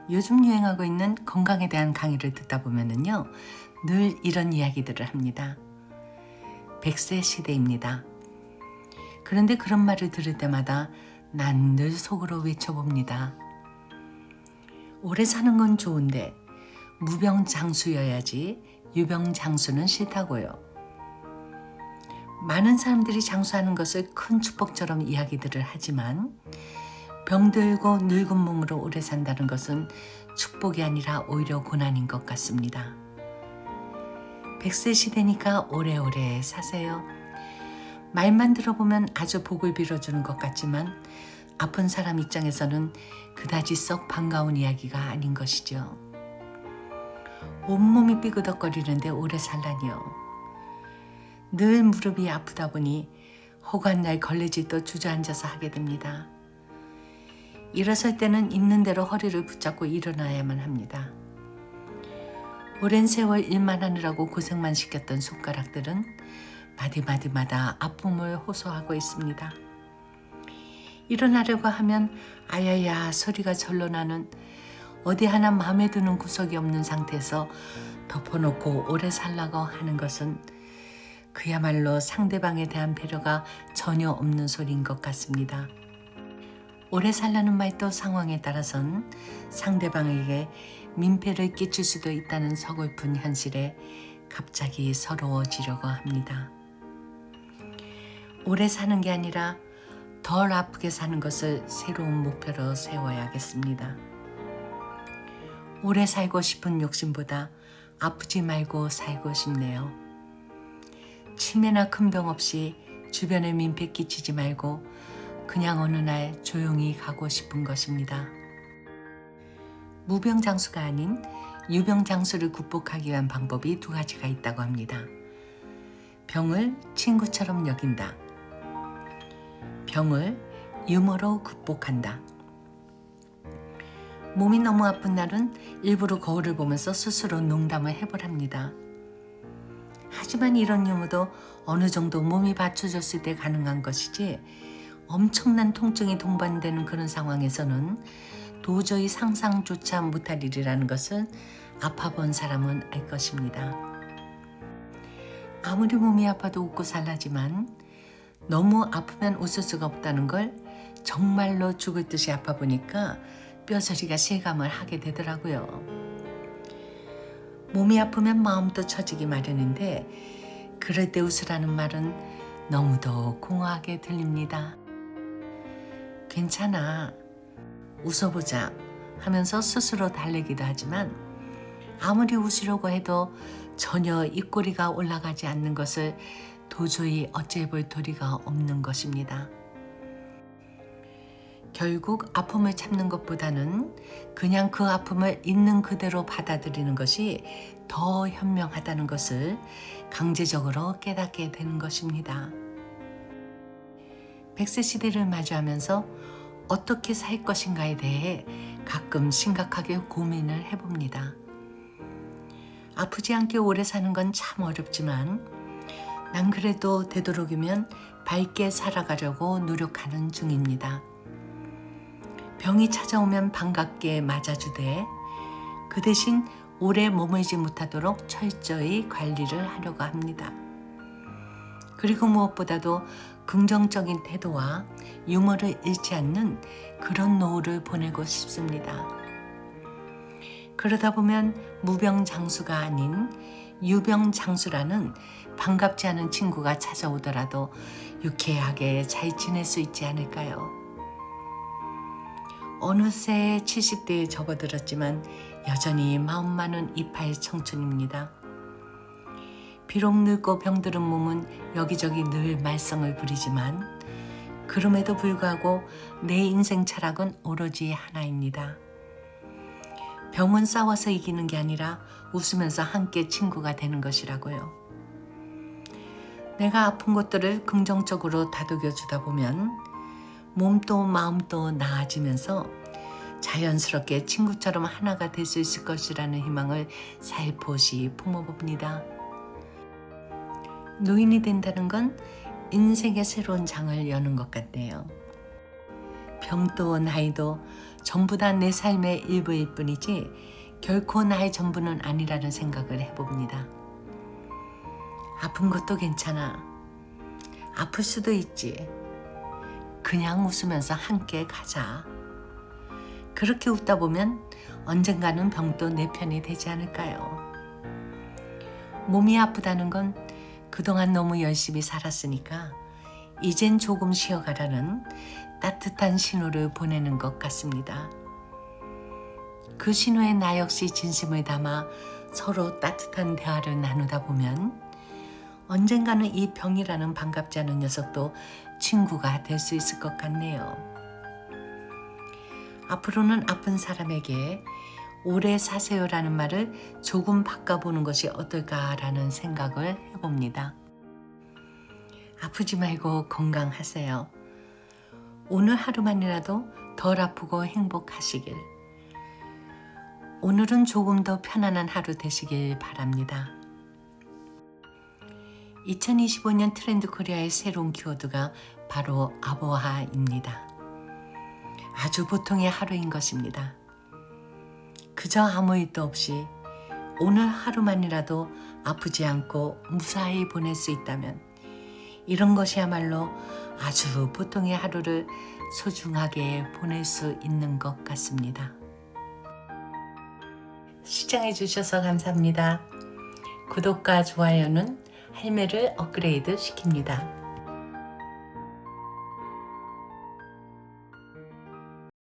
요즘 유행하고 있는 건강에 대한 강의를 듣다 보면은요, 늘 이런 이야기들을 합니다. 100세 시대입니다. 그런데 그런 말을 들을 때마다 난 늘 속으로 외쳐봅니다. 오래 사는 건 좋은데 무병장수여야지 유병장수는 싫다고요. 많은 사람들이 장수하는 것을 큰 축복처럼 이야기들을 하지만 병들고 늙은 몸으로 오래 산다는 것은 축복이 아니라 오히려 고난인 것 같습니다. 100세 시대니까 오래오래 사세요. 말만 들어보면 아주 복을 빌어주는 것 같지만 아픈 사람 입장에서는 그다지 썩 반가운 이야기가 아닌 것이죠. 온몸이 삐그덕거리는데 오래 살라니요. 늘 무릎이 아프다 보니 혹한 날 걸레질도 주저앉아서 하게 됩니다. 일어설 때는 있는 대로 허리를 붙잡고 일어나야만 합니다. 오랜 세월 일만 하느라고 고생만 시켰던 손가락들은 마디마디마다 아픔을 호소하고 있습니다. 일어나려고 하면 아야야 소리가 절로 나는 어디 하나 마음에 드는 구석이 없는 상태에서 덮어놓고 오래 살라고 하는 것은 그야말로 상대방에 대한 배려가 전혀 없는 소리인 것 같습니다. 오래 살라는 말도 상황에 따라선 상대방에게 민폐를 끼칠 수도 있다는 서글픈 현실에 갑자기 서러워지려고 합니다. 오래 사는 게 아니라 덜 아프게 사는 것을 새로운 목표로 세워야겠습니다. 오래 살고 싶은 욕심보다 아프지 말고 살고 싶네요. 치매나 큰 병 없이 주변에 민폐 끼치지 말고 그냥 어느 날 조용히 가고 싶은 것입니다. 무병장수가 아닌 유병장수를 극복하기 위한 방법이 두 가지가 있다고 합니다. 병을 친구처럼 여긴다. 병을 유머로 극복한다. 몸이 너무 아픈 날은 일부러 거울을 보면서 스스로 농담을 해보랍니다. 하지만 이런 유머도 어느 정도 몸이 받쳐줬을 때 가능한 것이지 엄청난 통증이 동반되는 그런 상황에서는 도저히 상상조차 못할 일이라는 것을 아파본 사람은 알 것입니다. 아무리 몸이 아파도 웃고 살라지만 너무 아프면 웃을 수가 없다는 걸 정말로 죽을 듯이 아파 보니까 뼈저리가 실감을 하게 되더라고요. 몸이 아프면 마음도 처지기 마련인데 그럴 때 웃으라는 말은 너무도 공허하게 들립니다. 괜찮아, 웃어보자 하면서 스스로 달래기도 하지만 아무리 웃으려고 해도 전혀 입꼬리가 올라가지 않는 것을 도저히 어찌해볼 도리가 없는 것입니다. 결국 아픔을 참는 것보다는 그냥 그 아픔을 있는 그대로 받아들이는 것이 더 현명하다는 것을 강제적으로 깨닫게 되는 것입니다. 100세 시대를 마주하면서 어떻게 살 것인가에 대해 가끔 심각하게 고민을 해봅니다. 아프지 않게 오래 사는 건 참 어렵지만 난 그래도 되도록이면 밝게 살아가려고 노력하는 중입니다. 병이 찾아오면 반갑게 맞아주되 그 대신 오래 머물지 못하도록 철저히 관리를 하려고 합니다. 그리고 무엇보다도 긍정적인 태도와 유머를 잃지 않는 그런 노후를 보내고 싶습니다. 그러다 보면 무병장수가 아닌 유병장수라는 반갑지 않은 친구가 찾아오더라도 유쾌하게 잘 지낼 수 있지 않을까요? 어느새 70대에 접어들었지만 여전히 마음 많은 28 청춘입니다. 비록 늙고 병들은 몸은 여기저기 늘 말썽을 부리지만 그럼에도 불구하고 내 인생 철학은 오로지 하나입니다. 병은 싸워서 이기는 게 아니라 웃으면서 함께 친구가 되는 것이라고요. 내가 아픈 것들을 긍정적으로 다독여 주다 보면 몸도 마음도 나아지면서 자연스럽게 친구처럼 하나가 될 수 있을 것이라는 희망을 살포시 품어봅니다. 노인이 된다는 건 인생의 새로운 장을 여는 것 같네요. 병도 나이도 전부 다 내 삶의 일부일 뿐이지 결코 나의 전부는 아니라는 생각을 해봅니다. 아픈 것도 괜찮아. 아플 수도 있지. 그냥 웃으면서 함께 가자. 그렇게 웃다 보면 언젠가는 병도 내 편이 되지 않을까요? 몸이 아프다는 건 그동안 너무 열심히 살았으니까 이젠 조금 쉬어가라는 따뜻한 신호를 보내는 것 같습니다. 그 신호에 나 역시 진심을 담아 서로 따뜻한 대화를 나누다 보면 언젠가는 이 병이라는 반갑지 않은 녀석도 친구가 될 수 있을 것 같네요. 앞으로는 아픈 사람에게 오래 사세요라는 말을 조금 바꿔보는 것이 어떨까라는 생각을 해봅니다. 아프지 말고 건강하세요. 오늘 하루만이라도 덜 아프고 행복하시길. 오늘은 조금 더 편안한 하루 되시길 바랍니다. 2025년 트렌드 코리아의 새로운 키워드가 바로 아보하입니다. 아주 보통의 하루인 것입니다. 그저 아무 일도 없이 오늘 하루만이라도 아프지 않고 무사히 보낼 수 있다면 이런 것이야말로 아주 보통의 하루를 소중하게 보낼 수 있는 것 같습니다. 시청해 주셔서 감사합니다. 구독과 좋아요는 할매를 업그레이드 시킵니다.